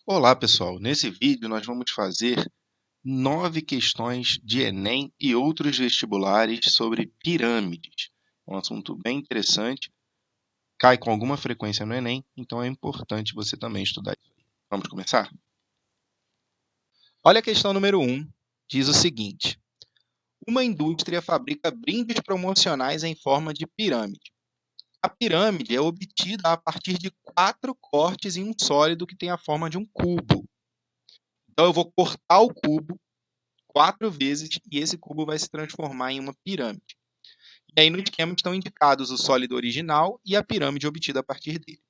Olá, pessoal! Nesse vídeo nós vamos fazer 9 questões de Enem e outros vestibulares sobre pirâmides. É um assunto bem interessante, cai com alguma frequência no Enem, então é importante você também estudar isso. Vamos começar? Olha a questão número 1, diz o seguinte: uma indústria fabrica brindes promocionais em forma de pirâmide. A pirâmide é obtida a partir de 4 cortes em um sólido que tem a forma de um cubo. Então, eu vou cortar o cubo 4 vezes e esse cubo vai se transformar em uma pirâmide. E aí no esquema estão indicados o sólido original e a pirâmide obtida a partir dele.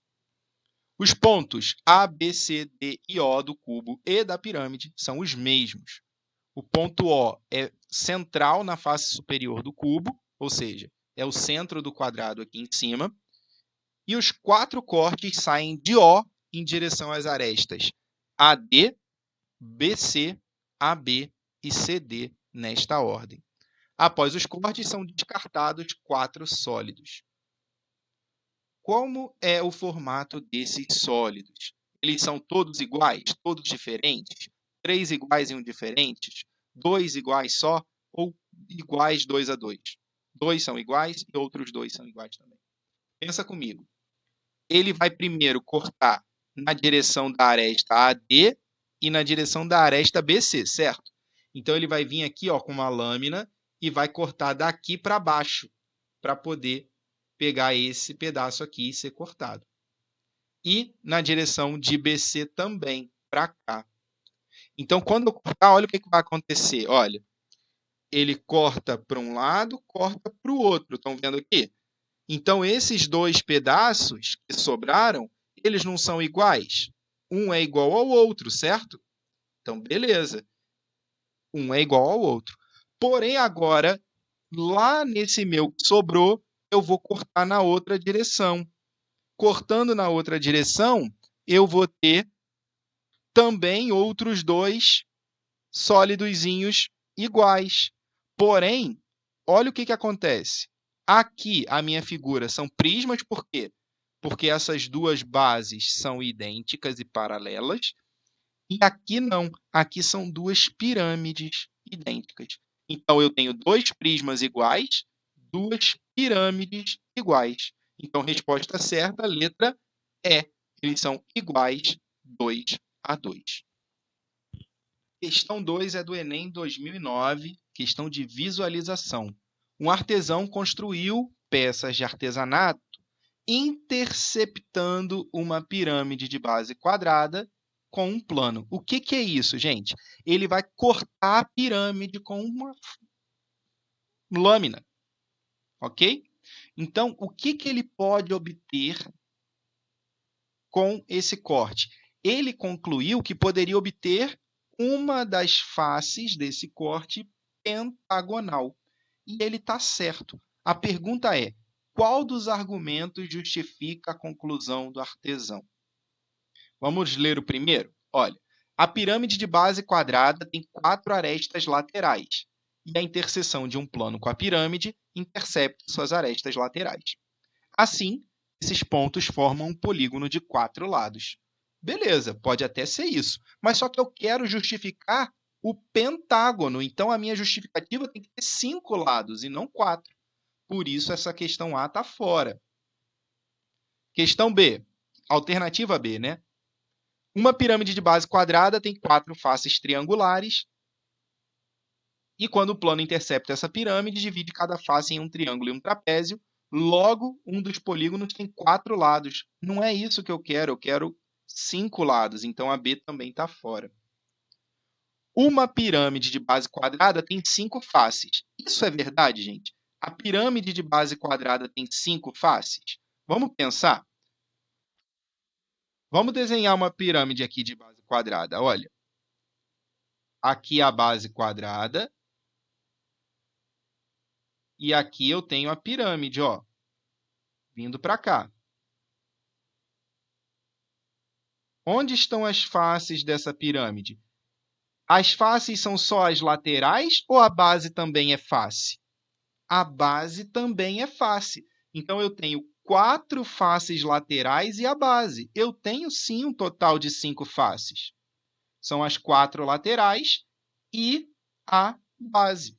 Os pontos A, B, C, D e O do cubo e da pirâmide são os mesmos. O ponto O é central na face superior do cubo, ou seja, é o centro do quadrado aqui em cima. E os 4 cortes saem de O em direção às arestas AD, BC, AB e CD nesta ordem. Após os cortes, são descartados 4 sólidos. Como é o formato desses sólidos? Eles são todos iguais, todos diferentes? 3 iguais e um diferentes? 2 iguais só? Ou iguais 2 a 2? 2 são iguais e outros 2 são iguais também. Pensa comigo. Ele vai primeiro cortar na direção da aresta AD e na direção da aresta BC, certo? Então, ele vai vir aqui com uma lâmina e vai cortar daqui para baixo, para poder pegar esse pedaço aqui e ser cortado. E na direção de BC também, para cá. Então, quando eu cortar, olha o que vai acontecer. Olha, ele corta para um lado, corta para o outro. Estão vendo aqui? Então, esses 2 pedaços que sobraram, eles não são iguais? Um é igual ao outro, certo? Então, beleza. Um é igual ao outro. Porém, agora, lá nesse meu que sobrou, eu vou cortar na outra direção. Cortando na outra direção, eu vou ter também outros 2 sólidozinhos iguais. Porém, olha o que acontece. Aqui, a minha figura são prismas, por quê? Porque essas 2 bases são idênticas e paralelas. E aqui não, aqui são 2 pirâmides idênticas. Então, eu tenho 2 prismas iguais, 2 pirâmides iguais. Então, resposta certa, letra E. Eles são iguais 2 a 2. Questão 2 é do Enem 2009, questão de visualização. Um artesão construiu peças de artesanato interceptando uma pirâmide de base quadrada com um plano. O que é isso, gente? Ele vai cortar a pirâmide com uma lâmina, ok? Então, o que ele pode obter com esse corte? Ele concluiu que poderia obter uma das faces desse corte pentagonal. E ele está certo. A pergunta é: qual dos argumentos justifica a conclusão do artesão? Vamos ler o primeiro? Olha, a pirâmide de base quadrada tem 4 arestas laterais, e a interseção de um plano com a pirâmide intercepta suas arestas laterais. Assim, esses pontos formam um polígono de 4 lados. Beleza, pode até ser isso, mas só que eu quero justificar o pentágono, então a minha justificativa tem que ter 5 lados e não 4. Por isso, essa questão A está fora. Questão B, alternativa B, né? Uma pirâmide de base quadrada tem 4 faces triangulares, e quando o plano intercepta essa pirâmide, divide cada face em um triângulo e um trapézio. Logo, um dos polígonos tem 4 lados. Não é isso que eu quero 5 lados, então a B também está fora. Uma pirâmide de base quadrada tem 5 faces. Isso é verdade, gente? A pirâmide de base quadrada tem 5 faces? Vamos pensar? Vamos desenhar uma pirâmide aqui de base quadrada. Olha, aqui a base quadrada, e aqui eu tenho a pirâmide, ó, vindo para cá. Onde estão as faces dessa pirâmide? As faces são só as laterais ou a base também é face? A base também é face. Então, eu tenho 4 faces laterais e a base. Eu tenho, sim, um total de 5 faces. São as 4 laterais e a base.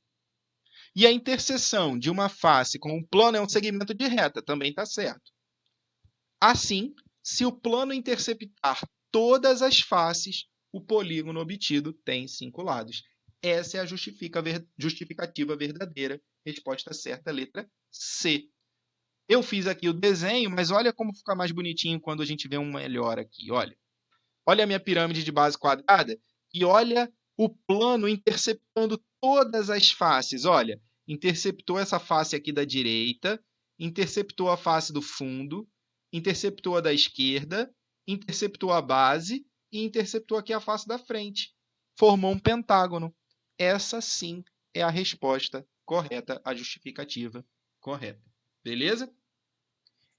E a interseção de uma face com um plano é um segmento de reta, também está certo. Assim, se o plano interceptar todas as faces, o polígono obtido tem 5 lados. Essa é a justificativa verdadeira. Resposta certa, letra C. Eu fiz aqui o desenho, mas olha como fica mais bonitinho quando a gente vê um melhor aqui. Olha a minha pirâmide de base quadrada e olha o plano interceptando todas as faces. Olha, interceptou essa face aqui da direita, interceptou a face do fundo, interceptou a da esquerda, interceptou a base e interceptou aqui a face da frente. Formou um pentágono. Essa sim é a resposta correta, a justificativa correta. Beleza?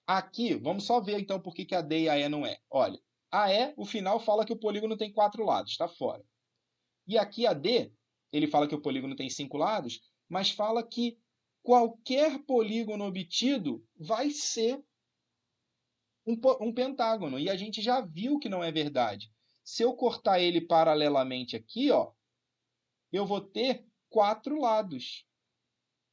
Aqui, vamos só ver então por que a D e a E não é. Olha, a E, o final fala que o polígono tem 4 lados, está fora. E aqui a D, ele fala que o polígono tem 5 lados, mas fala que qualquer polígono obtido vai ser um pentágono. E a gente já viu que não é verdade. Se eu cortar ele paralelamente aqui, ó, eu vou ter 4 lados.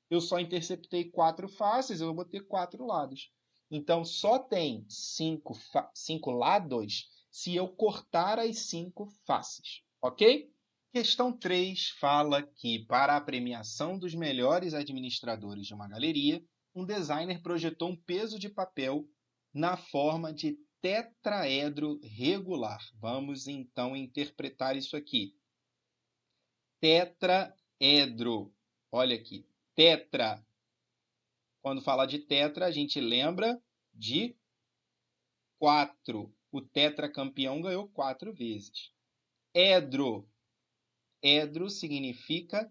Eu só interceptei 4 faces, eu vou ter 4 lados. Então, só tem 5 lados se eu cortar as 5 faces, ok? Questão 3 fala que, para a premiação dos melhores administradores de uma galeria, um designer projetou um peso de papel na forma de tetraedro regular. Vamos, então, interpretar isso aqui. Tetraedro. Olha aqui. Tetra. Quando fala de tetra, a gente lembra de 4. O tetracampeão ganhou 4 vezes. Edro. Edro significa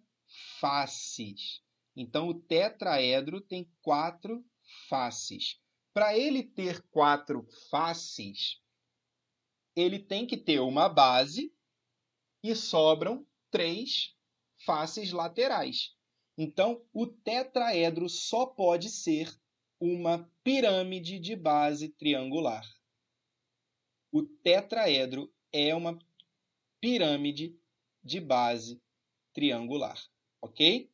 faces. Então, o tetraedro tem 4 faces. Para ele ter 4 faces, ele tem que ter uma base e sobram 3 faces laterais. Então, o tetraedro só pode ser uma pirâmide de base triangular. O tetraedro é uma pirâmide de base triangular, ok?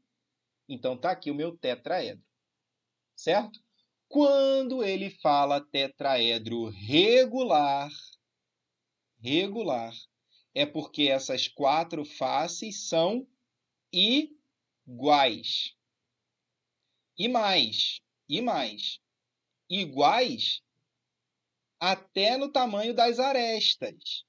Então, está aqui o meu tetraedro, certo? Quando ele fala tetraedro regular, é porque essas 4 faces são iguais. E mais, iguais até no tamanho das arestas.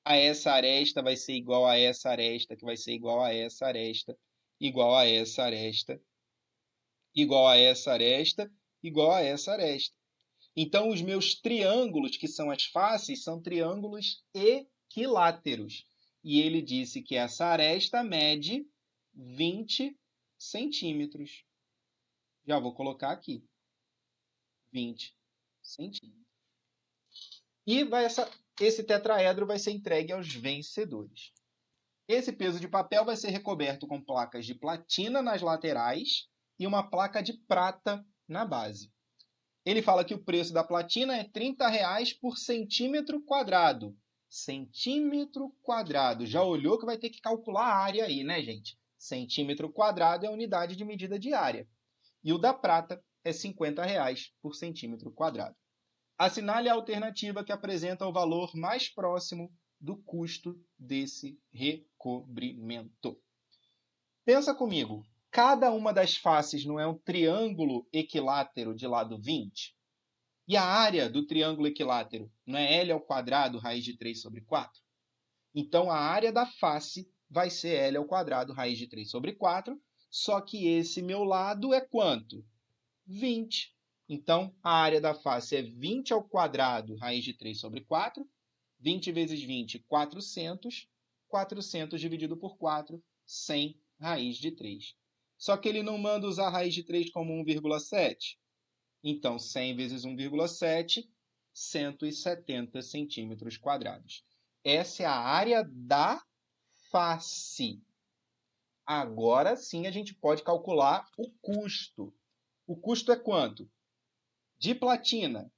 A essa aresta vai ser igual a essa aresta, que vai ser igual a essa aresta, igual a essa aresta, igual a essa aresta, igual a essa aresta. Então, os meus triângulos, que são as faces, são triângulos equiláteros. E ele disse que essa aresta mede 20 centímetros. Já vou colocar aqui. 20 centímetros. E esse tetraedro vai ser entregue aos vencedores. Esse peso de papel vai ser recoberto com placas de platina nas laterais e uma placa de prata na base. Ele fala que o preço da platina é R$ 30 por centímetro quadrado. Centímetro quadrado. Já olhou que vai ter que calcular a área aí, né, gente? Centímetro quadrado é a unidade de medida de área. E o da prata é R$ 50 por centímetro quadrado. Assinale a alternativa que apresenta o valor mais próximo do custo desse recobrimento. Pensa comigo, cada uma das faces não é um triângulo equilátero de lado 20? E a área do triângulo equilátero não é L ao quadrado raiz de 3 sobre 4? Então, a área da face vai ser L ao quadrado raiz de 3 sobre 4, só que esse meu lado é quanto? 20. Então, a área da face é 20 ao quadrado raiz de 3 sobre 4. 20 vezes 20, 400. 400 dividido por 4, 100 raiz de 3. Só que ele não manda usar a raiz de 3 como 1,7. Então, 100 vezes 1,7, 170 centímetros quadrados. Essa é a área da face. Agora sim a gente pode calcular o custo. O custo é quanto? De platina,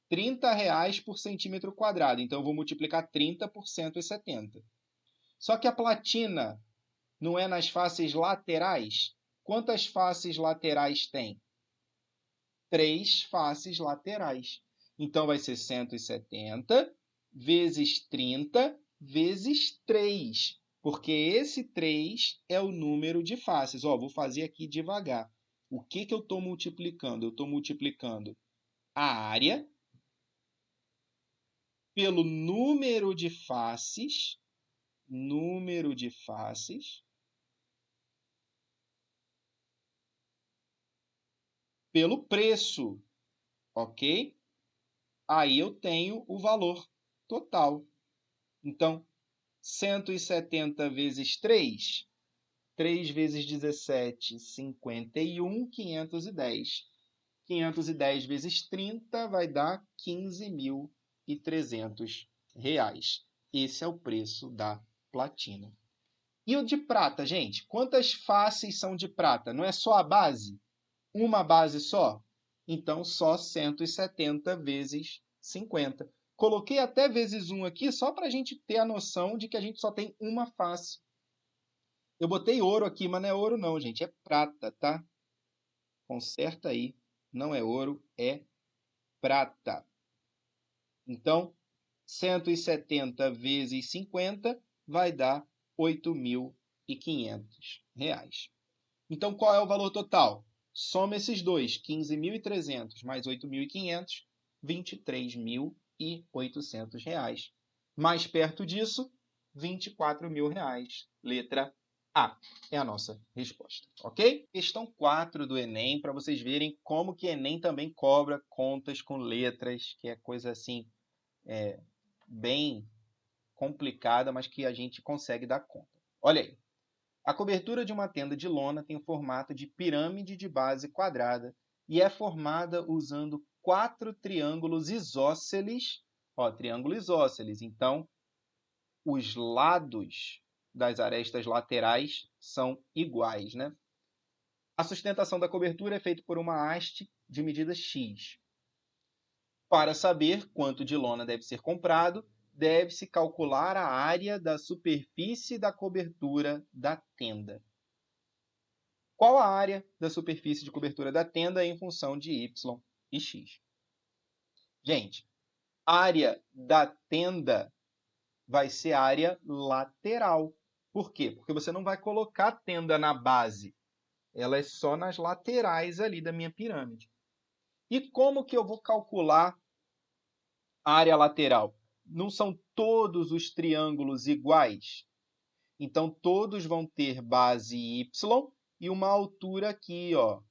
R$30 por centímetro quadrado. Então, eu vou multiplicar 30 por 170. Só que a platina não é nas faces laterais? Quantas faces laterais tem? 3 faces laterais. Então, vai ser 170 vezes 30 vezes 3. Porque esse 3 é o número de faces. Ó, vou fazer aqui devagar. O que eu estou multiplicando? Eu estou multiplicando a área pelo número de faces, pelo preço, ok? Aí eu tenho o valor total. Então, 170 vezes 3, 3 vezes 17, 51, 510. 510 vezes 30 vai dar R$15.300. Esse é o preço da platina. E o de prata, gente? Quantas faces são de prata? Não é só a base? Uma base só? Então, só 170 vezes 50. Coloquei até vezes 1 aqui só para a gente ter a noção de que a gente só tem uma face. Eu botei ouro aqui, mas não é ouro não, gente. É prata, tá? Conserta aí. Não é ouro, é prata. Então, 170 vezes 50 vai dar R$8.500. Então, qual é o valor total? Soma esses dois, 15.300 mais 8.500, R$23.800. Mais perto disso, R$24.000. Letra A é a nossa resposta, ok? Questão 4 do Enem, para vocês verem como que Enem também cobra contas com letras, que é coisa assim, bem complicada, mas que a gente consegue dar conta. Olha aí. A cobertura de uma tenda de lona tem o formato de pirâmide de base quadrada e é formada usando 4 triângulos isósceles. Ó, triângulo isósceles. Então, os lados das arestas laterais são iguais, né? A sustentação da cobertura é feita por uma haste de medida X. Para saber quanto de lona deve ser comprado, deve-se calcular a área da superfície da cobertura da tenda. Qual a área da superfície de cobertura da tenda em função de y e x? Gente, área da tenda vai ser área lateral. Por quê? Porque você não vai colocar a tenda na base. Ela é só nas laterais ali da minha pirâmide. E como que eu vou calcular a área lateral? Não são todos os triângulos iguais? Então, todos vão ter base y e uma altura aqui, ó,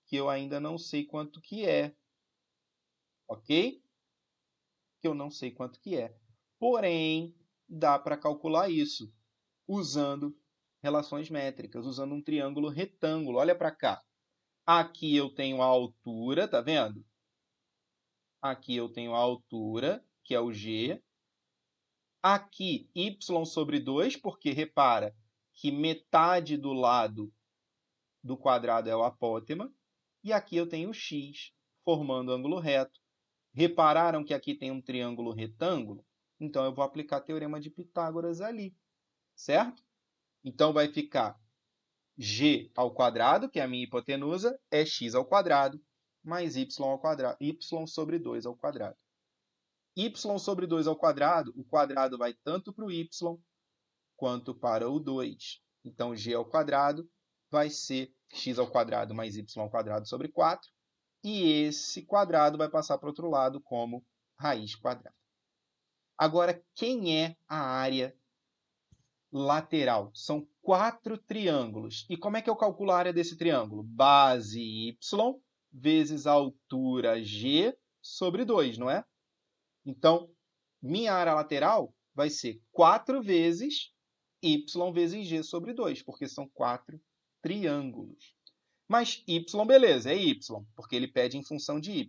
que eu ainda não sei quanto que é. Ok? Que eu não sei quanto que é. Porém, dá para calcular isso usando relações métricas, usando um triângulo retângulo. Olha para cá. Aqui eu tenho a altura, tá vendo? Aqui eu tenho a altura, que é o G. Aqui, y sobre 2, porque repara que metade do lado do quadrado é o apótema. E aqui eu tenho o x, formando ângulo reto. Repararam que aqui tem um triângulo retângulo? Então, eu vou aplicar o teorema de Pitágoras ali, certo? Então, vai ficar g ao quadrado, que é a minha hipotenusa, é x ao quadrado, mais y ao quadrado, y sobre 2 ao quadrado. Y sobre 2 ao quadrado, o quadrado vai tanto para o y quanto para o 2. Então, g ao quadrado vai ser x ao quadrado mais y ao quadrado sobre 4. E esse quadrado vai passar para o outro lado como raiz quadrada. Agora, quem é a área lateral? São 4 triângulos. E como é que eu calculo a área desse triângulo? Base y vezes a altura g sobre 2, não é? Então, minha área lateral vai ser 4 vezes y vezes g sobre 2, porque são 4 triângulos. Mas y, beleza, é y, porque ele pede em função de y.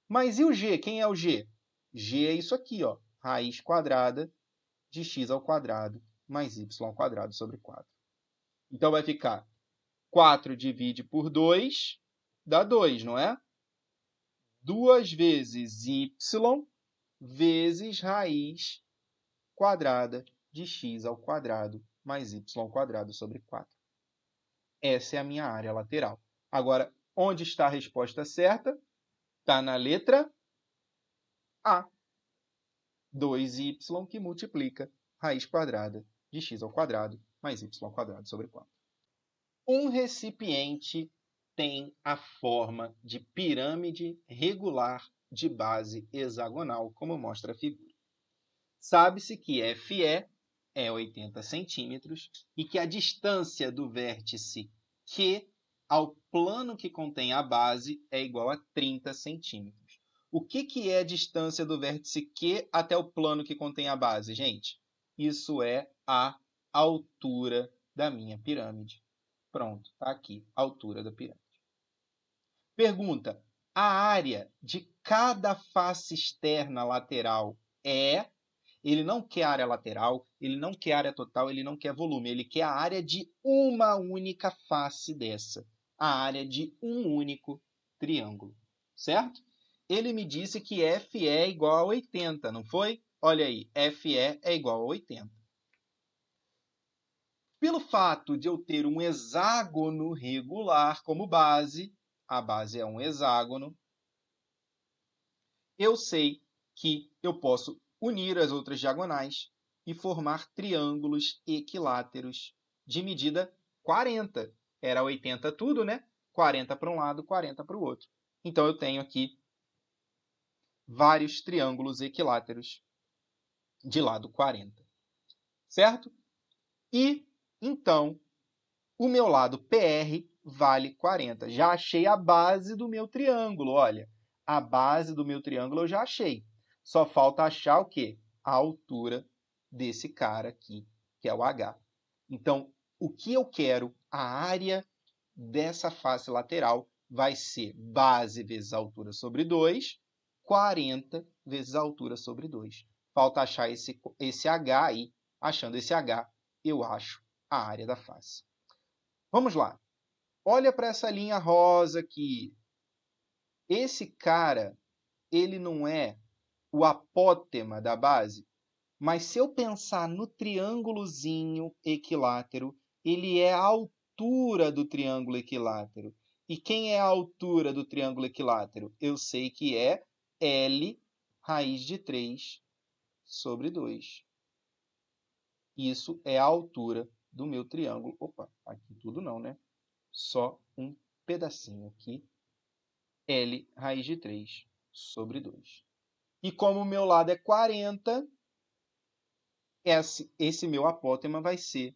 Mas e o g? Quem é o g? G é isso aqui, ó, raiz quadrada de x ao quadrado mais y ao quadrado sobre 4. Então, vai ficar 4 divide por 2, dá 2, não é? 2 vezes y vezes raiz quadrada de x ao quadrado mais y quadrado sobre 4. Essa é a minha área lateral. Agora, onde está a resposta certa? Está na letra A. 2y que multiplica raiz quadrada de x ao quadrado mais y quadrado sobre 4. Um recipiente tem a forma de pirâmide regular de base hexagonal, como mostra a figura. Sabe-se que FE é 80 centímetros e que a distância do vértice Q ao plano que contém a base é igual a 30 centímetros. O que é a distância do vértice Q até o plano que contém a base, gente? Isso é a altura da minha pirâmide. Pronto, está aqui, a altura da pirâmide. Pergunta, a área de cada face externa lateral é... Ele não quer área lateral, ele não quer área total, ele não quer volume, ele quer a área de uma única face dessa, a área de um único triângulo, certo? Ele me disse que FE é igual a 80, não foi? Olha aí, FE é igual a 80. Pelo fato de eu ter um hexágono regular como base, a base é um hexágono, eu sei que eu posso unir as outras diagonais e formar triângulos equiláteros de medida 40. Era 80 tudo, né? 40 para um lado, 40 para o outro. Então, eu tenho aqui vários triângulos equiláteros de lado 40. Certo? E, então, o meu lado PR vale 40. Já achei a base do meu triângulo, olha. A base do meu triângulo eu já achei. Só falta achar o quê? A altura desse cara aqui, que é o H. Então, o que eu quero? A área dessa face lateral vai ser base vezes altura sobre 2, 40 vezes altura sobre 2. Falta achar esse H aí. Achando esse H, eu acho a área da face. Vamos lá. Olha para essa linha rosa aqui. Esse cara, ele não é o apótema da base, mas se eu pensar no triângulozinho equilátero, ele é a altura do triângulo equilátero. E quem é a altura do triângulo equilátero? Eu sei que é L raiz de 3 sobre 2. Isso é a altura do meu triângulo. Opa, aqui tudo não, né? Só um pedacinho aqui. L raiz de 3 sobre 2. E como o meu lado é 40, esse meu apótema vai ser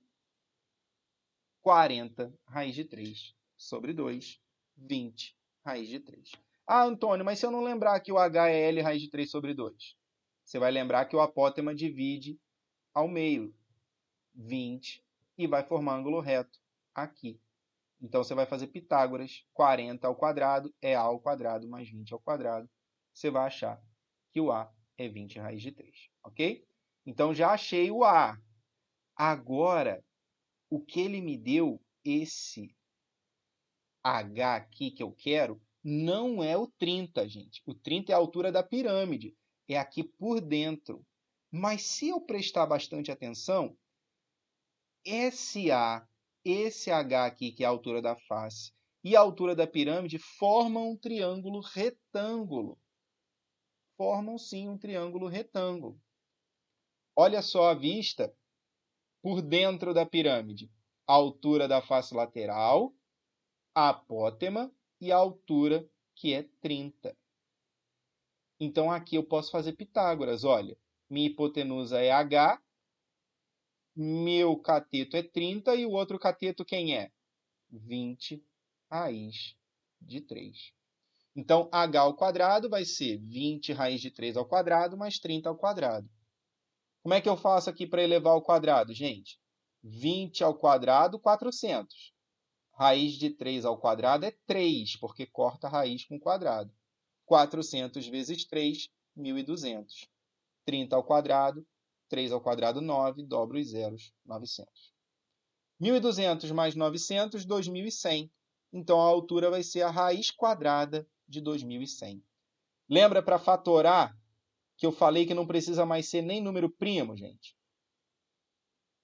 40 raiz de 3 sobre 2, 20 raiz de 3. Ah, Antônio, mas se eu não lembrar que o H é L raiz de 3 sobre 2? Você vai lembrar que o apótema divide ao meio, 20, e vai formar ângulo reto aqui. Então, você vai fazer Pitágoras, 40 ao quadrado é A ao quadrado mais 20 ao quadrado. Você vai achar que o A é 20 raiz de 3, ok? Então, já achei o A. Agora, o que ele me deu, esse H aqui que eu quero, não é o 30, gente. O 30 é a altura da pirâmide. É aqui por dentro. Mas se eu prestar bastante atenção, esse A, esse H aqui, que é a altura da face, e a altura da pirâmide formam um triângulo retângulo. Formam, sim, um triângulo retângulo. Olha só a vista por dentro da pirâmide. A altura da face lateral, a apótema e a altura, que é 30. Então, aqui eu posso fazer Pitágoras. Olha, minha hipotenusa é H, meu cateto é 30 e o outro cateto quem é? 20 raiz de 3. Então, h ao quadrado vai ser 20 raiz de 3 ao quadrado mais 30 ao quadrado. Como é que eu faço aqui para elevar ao quadrado, gente? 20 ao quadrado, 400. Raiz de 3 ao quadrado é 3, porque corta a raiz com o quadrado. 400 vezes 3, 1.200. 30 ao quadrado, 3 ao quadrado, 9, dobro os zeros, 900. 1.200 mais 900, 2.100. Então, a altura vai ser a raiz quadrada de 2.100. Lembra para fatorar que eu falei que não precisa mais ser nem número primo, gente?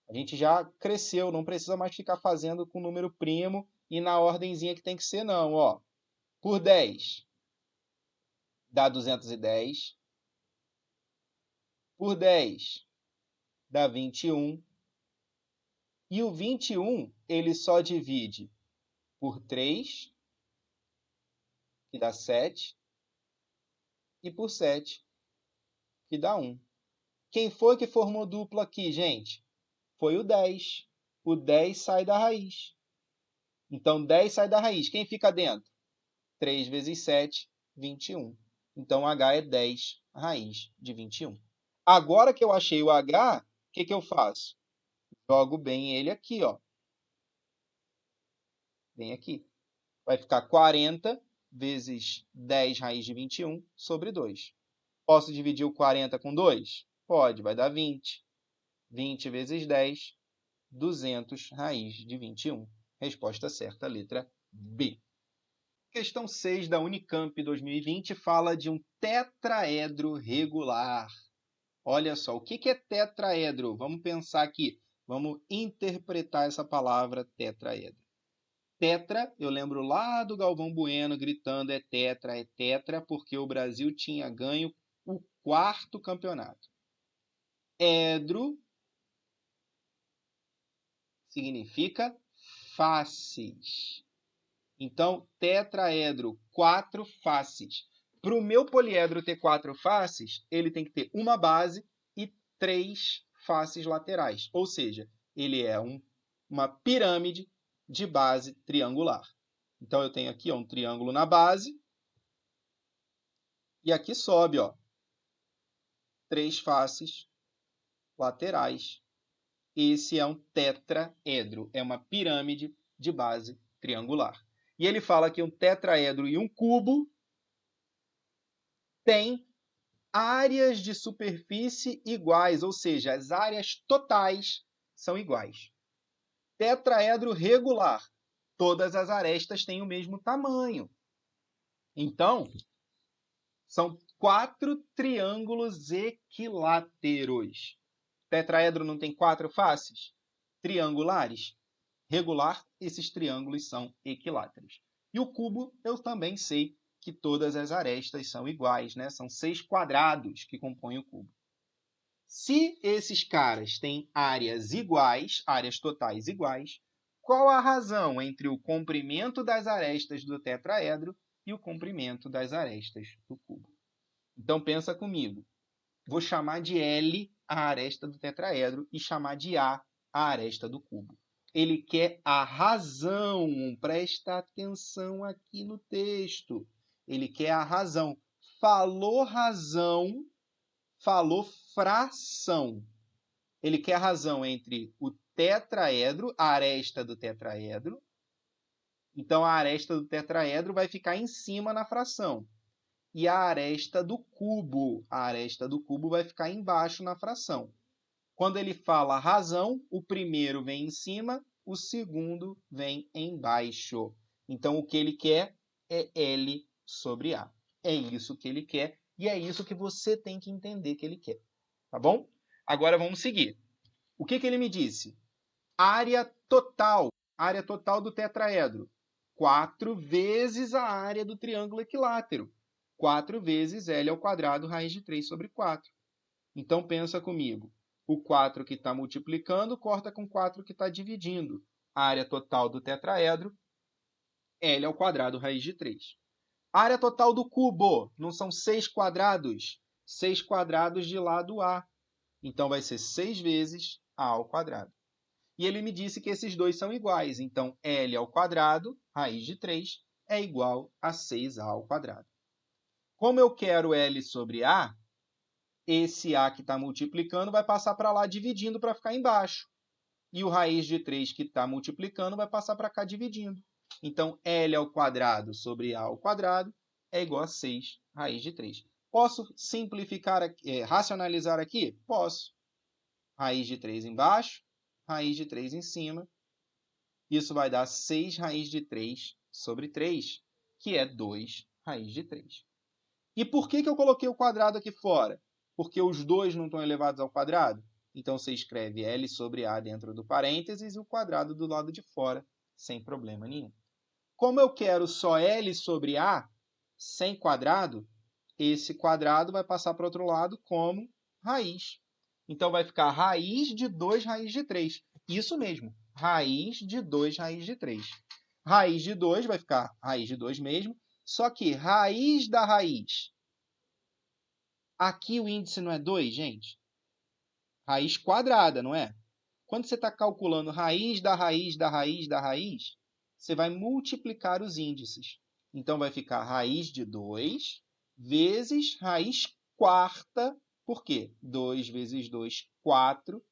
A gente já cresceu, não precisa mais ficar fazendo com número primo e na ordenzinha que tem que ser, não. Ó, por 10 dá 210. Por 10 dá 21. E o 21, ele só divide por 3, que dá 7, e por 7, que dá 1. Quem foi que formou dupla aqui, gente? Foi o 10. O 10 sai da raiz. Então, 10 sai da raiz. Quem fica dentro? 3 vezes 7, 21. Então, H é 10 raiz de 21. Agora que eu achei o H, o que eu faço? Jogo bem ele aqui, ó. Bem aqui. Vai ficar 40 vezes 10 raiz de 21 sobre 2. Posso dividir o 40 com 2? Pode, vai dar 20. 20 vezes 10, 200 raiz de 21. Resposta certa, letra B. Questão 6 da Unicamp 2020 fala de um tetraedro regular. Olha só, o que é tetraedro? Vamos pensar aqui. Vamos interpretar essa palavra tetraedro. Tetra, eu lembro lá do Galvão Bueno gritando é tetra, porque o Brasil tinha ganho o 4º campeonato. Edro significa faces. Então, tetraedro, 4 faces. Para o meu poliedro ter 4 faces, ele tem que ter uma base e 3 faces laterais. Ou seja, ele é uma pirâmide de base triangular. Então, eu tenho aqui um triângulo na base. E aqui sobe, 3 faces laterais. Esse é um tetraedro. É uma pirâmide de base triangular. E ele fala que um tetraedro e um cubo têm áreas de superfície iguais, ou seja, as áreas totais são iguais. Tetraedro regular. Todas as arestas têm o mesmo tamanho. Então, são 4 triângulos equiláteros. Tetraedro não tem 4 faces? Triangulares? Regular, esses triângulos são equiláteros. E o cubo, eu também sei que todas as arestas são iguais, né? São 6 quadrados que compõem o cubo. Se esses caras têm áreas iguais, áreas totais iguais, qual a razão entre o comprimento das arestas do tetraedro e o comprimento das arestas do cubo? Então pensa comigo. Vou chamar de L a aresta do tetraedro e chamar de A a aresta do cubo. Ele quer a razão. Presta atenção aqui no texto. Ele quer a razão. Falou razão, falou fração. Ele quer a razão entre o tetraedro, a aresta do tetraedro. Então, a aresta do tetraedro vai ficar em cima na fração. E a aresta do cubo. A aresta do cubo vai ficar embaixo na fração. Quando ele fala razão, o primeiro vem em cima, o segundo vem embaixo. Então, o que ele quer é L sobre A. É isso que ele quer e é isso que você tem que entender que ele quer. Tá bom? Agora vamos seguir. O que ele me disse? Área total do tetraedro. 4 vezes a área do triângulo equilátero. 4 vezes L ao quadrado, raiz de 3 sobre 4. Então, pensa comigo. O 4 que está multiplicando corta com 4 que está dividindo. A área total do tetraedro, L ao quadrado, raiz de 3. A área total do cubo, não são 6 quadrados? 6 quadrados de lado A. Então, vai ser 6 vezes A ao quadrado. E ele me disse que esses dois são iguais. Então, L ao quadrado, raiz de 3, é igual a 6A ao quadrado. Como eu quero L sobre A, esse A que está multiplicando vai passar para lá dividindo para ficar embaixo. E o raiz de 3 que está multiplicando vai passar para cá dividindo. Então, L ao quadrado sobre A ao quadrado é igual a 6 raiz de 3. Posso simplificar, racionalizar aqui? Posso. Raiz de 3 embaixo, raiz de 3 em cima. Isso vai dar 6 raiz de 3 sobre 3, que é 2 raiz de 3. E por que eu coloquei o quadrado aqui fora? Porque os dois não estão elevados ao quadrado? Então, você escreve L sobre A dentro do parênteses e o quadrado do lado de fora, sem problema nenhum. Como eu quero só L sobre A, sem quadrado, esse quadrado vai passar para o outro lado como raiz. Então, vai ficar raiz de 2 raiz de 3. Isso mesmo, raiz de 2 raiz de 3. Raiz de 2 vai ficar raiz de 2 mesmo, só que raiz da raiz. Aqui o índice não é 2, gente? Raiz quadrada, não é? Quando você está calculando raiz da raiz da raiz da raiz, você vai multiplicar os índices. Então, vai ficar raiz de 2 vezes raiz quarta. Por quê? 2 vezes 2, 4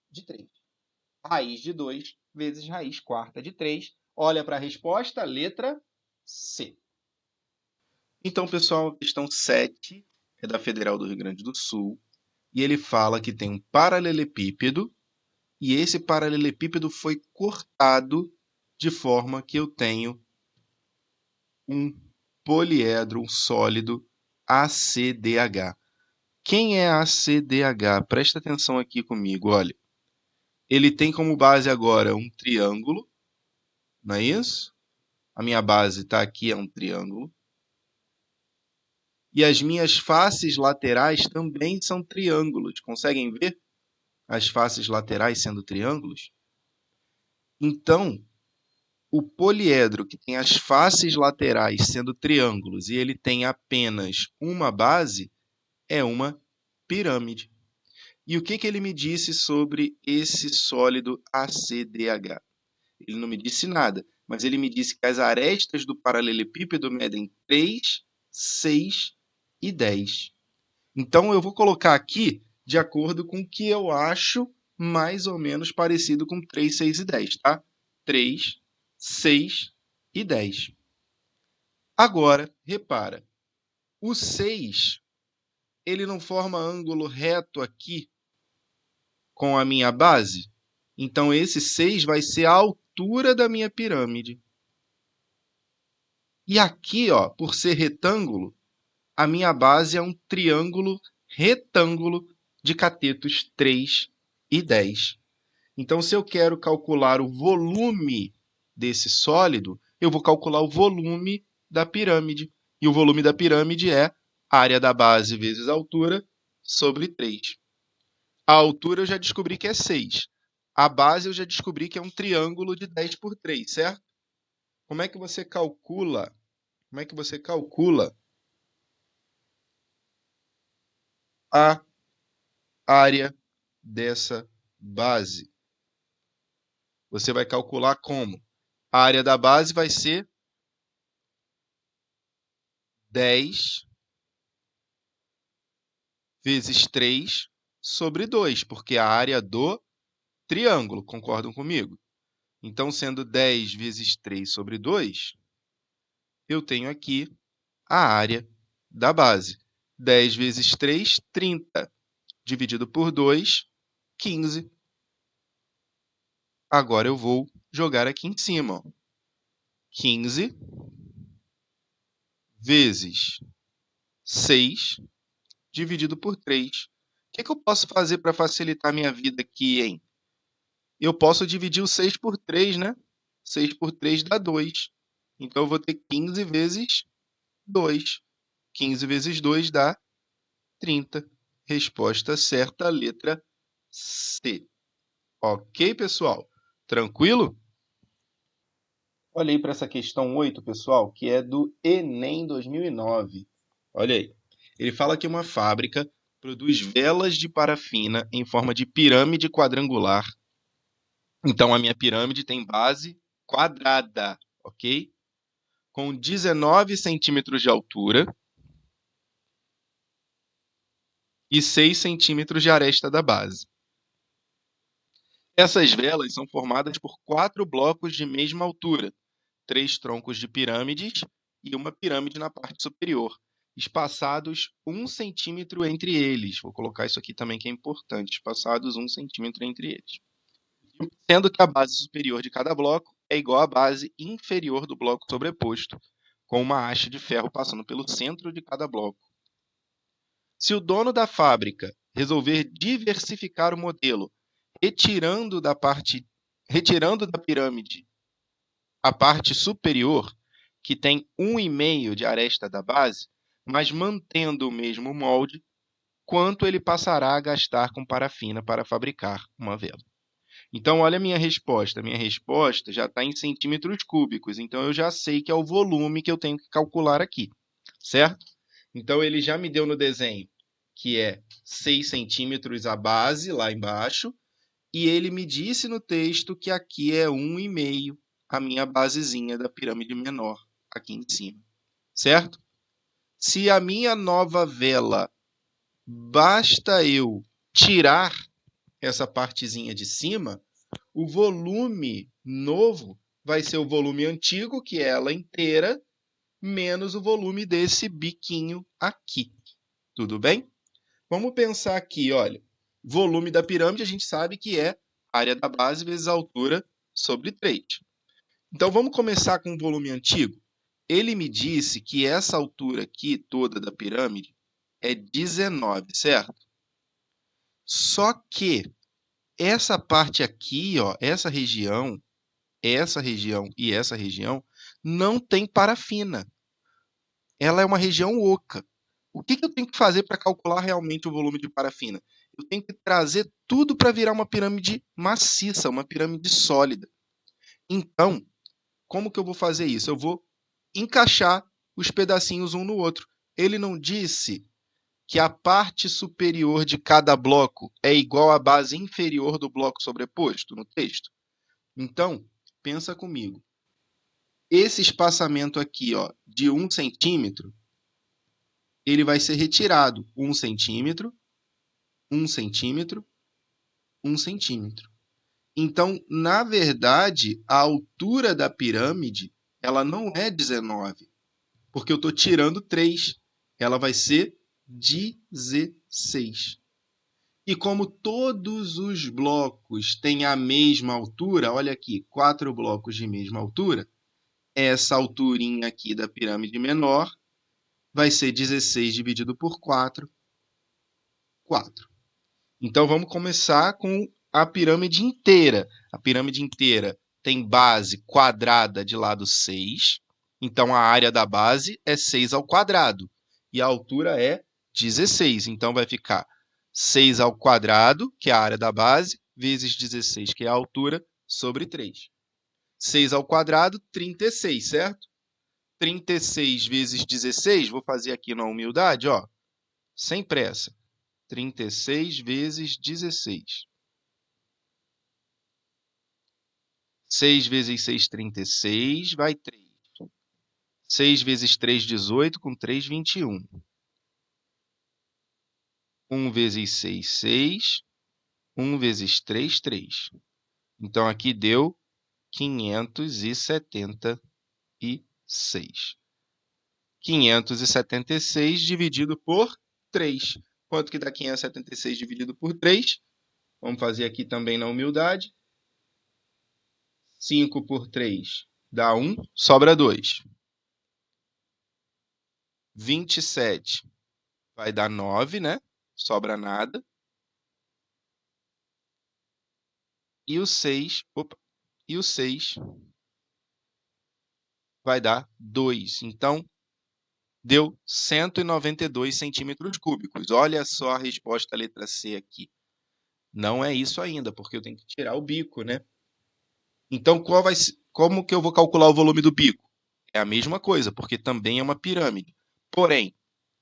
de 3. Raiz de 2 vezes raiz quarta de 3. Olha para a resposta, letra C. Então, pessoal, a questão 7 é da Federal do Rio Grande do Sul, e ele fala que tem um paralelepípedo, e esse paralelepípedo foi cortado de forma que eu tenho um poliedro, um sólido ACDH. Quem é ACDH? Presta atenção aqui comigo, olha. Ele tem como base agora um triângulo, não é isso? A minha base está aqui, é um triângulo. E as minhas faces laterais também são triângulos. Conseguem ver as faces laterais sendo triângulos? Então, o poliedro que tem as faces laterais sendo triângulos e ele tem apenas uma base é uma pirâmide. E o que ele me disse sobre esse sólido ACDH? Ele não me disse nada, mas ele me disse que as arestas do paralelepípedo medem 3, 6 e 10. Então, eu vou colocar aqui de acordo com o que eu acho mais ou menos parecido com 3, 6 e 10, tá? 3, 6 e 10. Agora, repara, o 6, ele não forma ângulo reto aqui com a minha base? Então, esse 6 vai ser a altura da minha pirâmide. E aqui, ó, por ser retângulo, a minha base é um triângulo retângulo de catetos 3 e 10. Então, se eu quero calcular o volume desse sólido, eu vou calcular o volume da pirâmide. E o volume da pirâmide é a área da base vezes a altura sobre 3. A altura eu já descobri que é 6. A base eu já descobri que é um triângulo de 10 por 3, certo? Como é que você calcula? Como é que você calcula a área dessa base? Você vai calcular como? A área da base vai ser 10 vezes 3 sobre 2, porque é a área do triângulo, concordam comigo? Então, sendo 10 vezes 3 sobre 2, eu tenho aqui a área da base. 10 vezes 3, 30. Dividido por 2, 15. Agora eu vou jogar aqui em cima. Ó. 15 vezes 6 dividido por 3. O que eu posso fazer para facilitar a minha vida aqui, hein? Eu posso dividir o 6 por 3, né? 6 por 3 dá 2. Então, eu vou ter 15 vezes 2. 15 vezes 2 dá 30. Resposta certa, letra C. Ok, pessoal? Tranquilo? Olha aí para essa questão 8, pessoal, que é do Enem 2009. Olha aí. Ele fala que uma fábrica produz velas de parafina em forma de pirâmide quadrangular. Então, a minha pirâmide tem base quadrada, ok? Com 19 centímetros de altura e 6 centímetros de aresta da base. Essas velas são formadas por 4 blocos de mesma altura, 3 troncos de pirâmides e uma pirâmide na parte superior, espaçados 1 centímetro entre eles. Vou colocar isso aqui também que é importante, espaçados 1 centímetro entre eles. Sendo que a base superior de cada bloco é igual à base inferior do bloco sobreposto, com uma haste de ferro passando pelo centro de cada bloco. Se o dono da fábrica resolver diversificar o modelo, retirando da pirâmide a parte superior, que tem 1,5 de aresta da base, mas mantendo o mesmo molde, quanto ele passará a gastar com parafina para fabricar uma vela? Então, olha a minha resposta. A minha resposta já está em centímetros cúbicos, então eu já sei que é o volume que eu tenho que calcular aqui, certo? Então, ele já me deu no desenho que é 6 centímetros a base, lá embaixo, e ele me disse no texto que aqui é 1,5 a minha basezinha da pirâmide menor, aqui em cima, certo? Se a minha nova vela, basta eu tirar essa partezinha de cima, o volume novo vai ser o volume antigo, que é ela inteira, menos o volume desse biquinho aqui. Tudo bem? Vamos pensar aqui, olha. Volume da pirâmide a gente sabe que é área da base vezes a altura sobre 3. Então, vamos começar com o volume antigo. Ele me disse que essa altura aqui toda da pirâmide é 19, certo? Só que essa parte aqui, ó, essa região e essa região não tem parafina. Ela é uma região oca. O que eu tenho que fazer para calcular realmente o volume de parafina? Eu tenho que trazer tudo para virar uma pirâmide maciça, uma pirâmide sólida. Então, como que eu vou fazer isso? Eu vou encaixar os pedacinhos um no outro. Ele não disse que a parte superior de cada bloco é igual à base inferior do bloco sobreposto no texto? Então, pensa comigo. Esse espaçamento aqui, ó, de 1 centímetro, ele vai ser retirado 1 centímetro, 1 centímetro, 1 centímetro. Então, na verdade, a altura da pirâmide ela não é 19, porque eu estou tirando 3. Ela vai ser 16. E como todos os blocos têm a mesma altura, olha aqui, 4 blocos de mesma altura, essa alturinha aqui da pirâmide menor vai ser 16 dividido por 4, 4. Então, vamos começar com a pirâmide inteira. A pirâmide inteira tem base quadrada de lado 6. Então, a área da base é 6 ao quadrado. E a altura é 16. Então, vai ficar 6 ao quadrado, que é a área da base, vezes 16, que é a altura, sobre 3. 6 ao quadrado, 36, certo? 36 vezes 16, vou fazer aqui na humildade, ó, sem pressa. 36 vezes 16. 6 vezes 6, 36, vai 3. 6 vezes 3, 18, com 3, 21. 1 vezes 6, 6. 1 vezes 3, 3. Então, aqui deu 576. 576 dividido por 3. Quanto que dá 576 dividido por 3? Vamos fazer aqui também na humildade. 5 por 3 dá 1, sobra 2. 27 vai dar 9, né? Sobra nada. E o 6 vai dar 2. Então, deu 192 centímetros cúbicos. Olha só a resposta à letra C aqui. Não é isso ainda, porque eu tenho que tirar o bico, né? Então, como que eu vou calcular o volume do bico? É a mesma coisa, porque também é uma pirâmide. Porém,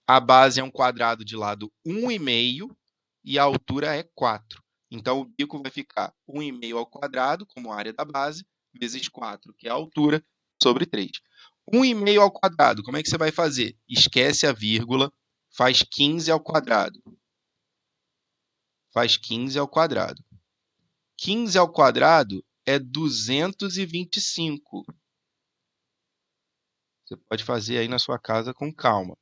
a base é um quadrado de lado 1,5 e a altura é 4. Então, o bico vai ficar 1,5 ao quadrado, como a área da base, vezes 4, que é a altura, sobre 3. 1,5 ao quadrado, como é que você vai fazer? Esquece a vírgula, faz 15 ao quadrado. Faz 15 ao quadrado. 15 ao quadrado é 225. Você pode fazer aí na sua casa com calma.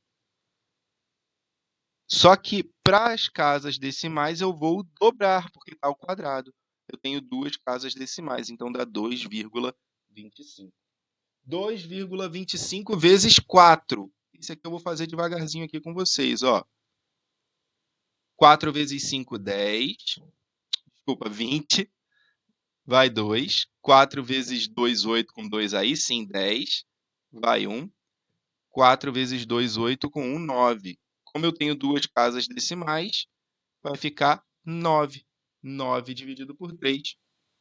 Só que para as casas decimais eu vou dobrar, porque está ao quadrado. Eu tenho 2 casas decimais, então dá 2,25. 2,25 vezes 4. Esse aqui eu vou fazer devagarzinho aqui com vocês, ó. 4 vezes 5, 10. Desculpa, 20. Vai 2. 4 vezes 2, 8. Com 2 aí, sim, 10. Vai 1. 4 vezes 2, 8. Com 1, 9. Como eu tenho duas casas decimais, vai ficar 9. 9 dividido por 3,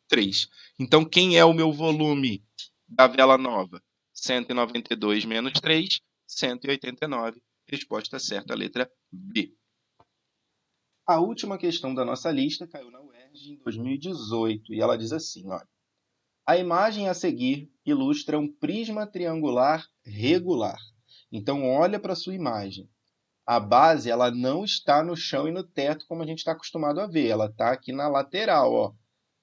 3. Então, quem é o meu volume da vela nova? 192 menos 3, 189. Resposta certa, a letra B. A última questão da nossa lista caiu na UERJ em 2018 e ela diz assim, olha, a imagem a seguir ilustra um prisma triangular regular. Então, olha para a sua imagem. A base ela não está no chão e no teto como a gente está acostumado a ver. Ela está aqui na lateral. Ó.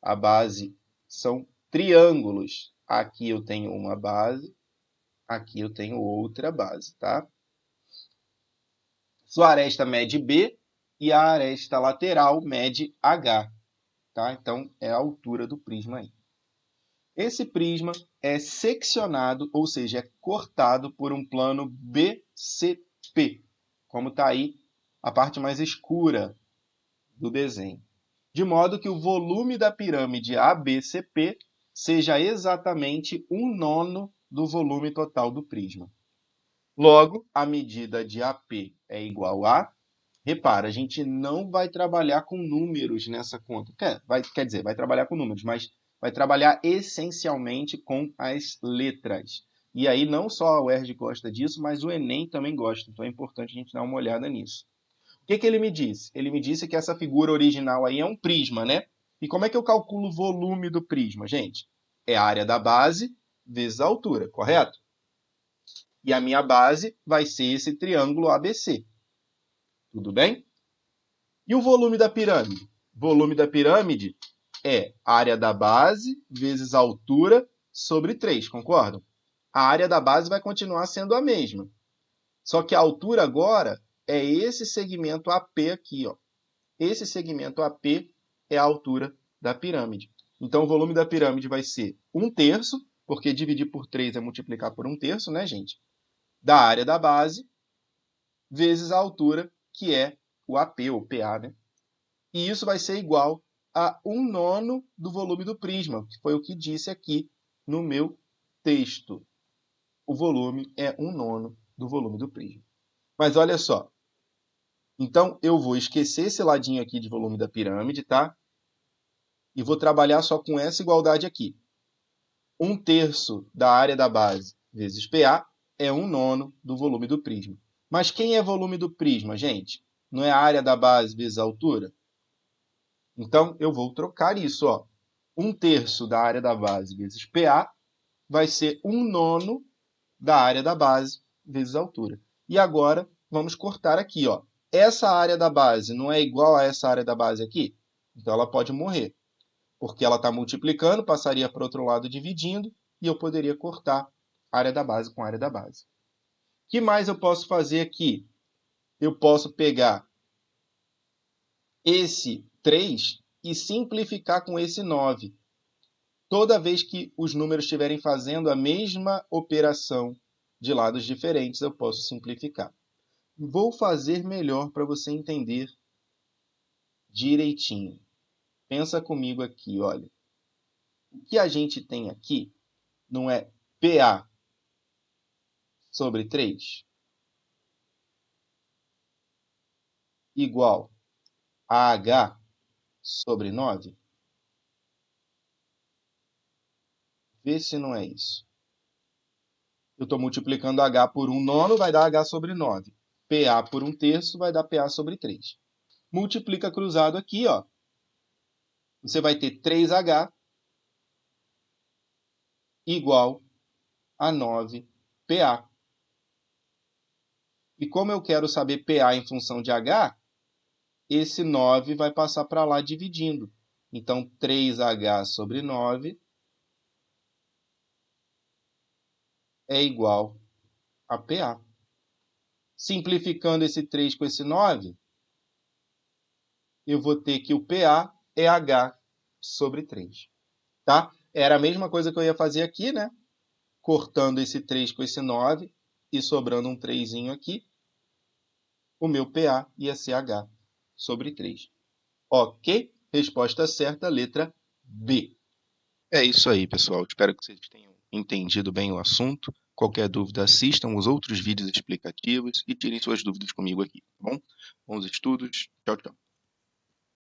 A base são triângulos. Aqui eu tenho uma base, aqui eu tenho outra base. Tá? Sua aresta mede B e a aresta lateral mede H. Tá? Então, é a altura do prisma aí. Esse prisma é seccionado, ou seja, é cortado por um plano BCP, como está aí a parte mais escura do desenho. De modo que o volume da pirâmide ABCP seja exatamente 1/9 do volume total do prisma. Logo, a medida de AP é igual a... Repara, a gente não vai trabalhar com números nessa conta. Quer dizer, vai trabalhar com números, mas vai trabalhar essencialmente com as letras. E aí não só a UERJ gosta disso, mas o Enem também gosta. Então é importante a gente dar uma olhada nisso. O que ele me disse? Ele me disse que essa figura original aí é um prisma, né? E como é que eu calculo o volume do prisma, gente? É a área da base vezes a altura, correto? E a minha base vai ser esse triângulo ABC. Tudo bem? E o volume da pirâmide? O volume da pirâmide é a área da base vezes a altura sobre 3, concordam? A área da base vai continuar sendo a mesma. Só que a altura agora é esse segmento AP aqui. Ó. Esse segmento AP é a altura da pirâmide. Então, o volume da pirâmide vai ser 1/3, porque dividir por 3 é multiplicar por 1/3, né, gente? Da área da base, vezes a altura, que é o AP, ou PA, né? E isso vai ser igual a 1/9 do volume do prisma, que foi o que disse aqui no meu texto. O volume é 1/9 do volume do prisma. Mas olha só. Então, eu vou esquecer esse ladinho aqui de volume da pirâmide, tá? E vou trabalhar só com essa igualdade aqui. 1/3 da área da base vezes PA é 1/9 do volume do prisma. Mas quem é volume do prisma, gente? Não é a área da base vezes a altura? Então, eu vou trocar isso. Ó. 1/3 da área da base vezes PA vai ser 1/9 da área da base vezes a altura. E agora, vamos cortar aqui. Ó. Essa área da base não é igual a essa área da base aqui? Então, ela pode morrer. Porque ela está multiplicando, passaria para o outro lado dividindo, e eu poderia cortar a área da base com a área da base. O que mais eu posso fazer aqui? Eu posso pegar esse 3 e simplificar com esse 9. Toda vez que os números estiverem fazendo a mesma operação de lados diferentes, eu posso simplificar. Vou fazer melhor para você entender direitinho. Pensa comigo aqui, olha. O que a gente tem aqui não é PA sobre 3 igual a H sobre 9? Vê se não é isso. Eu estou multiplicando H por 1/9, vai dar H sobre 9. PA por 1/3 vai dar PA sobre 3. Multiplica cruzado aqui, ó. Você vai ter 3H igual a 9PA. E como eu quero saber PA em função de H, esse 9 vai passar para lá dividindo. Então, 3H sobre 9 é igual a PA. Simplificando esse 3 com esse 9, eu vou ter que o PA é H sobre 3. Tá? Era a mesma coisa que eu ia fazer aqui, né? cortando esse 3 com esse 9 e sobrando um 3 aqui, o meu PA ia ser H sobre 3. Ok? Resposta certa, letra B. É isso aí, pessoal. Espero que vocês tenham entendido bem o assunto. Qualquer dúvida, assistam os outros vídeos explicativos e tirem suas dúvidas comigo aqui, tá bom? Bons estudos. Tchau, tchau.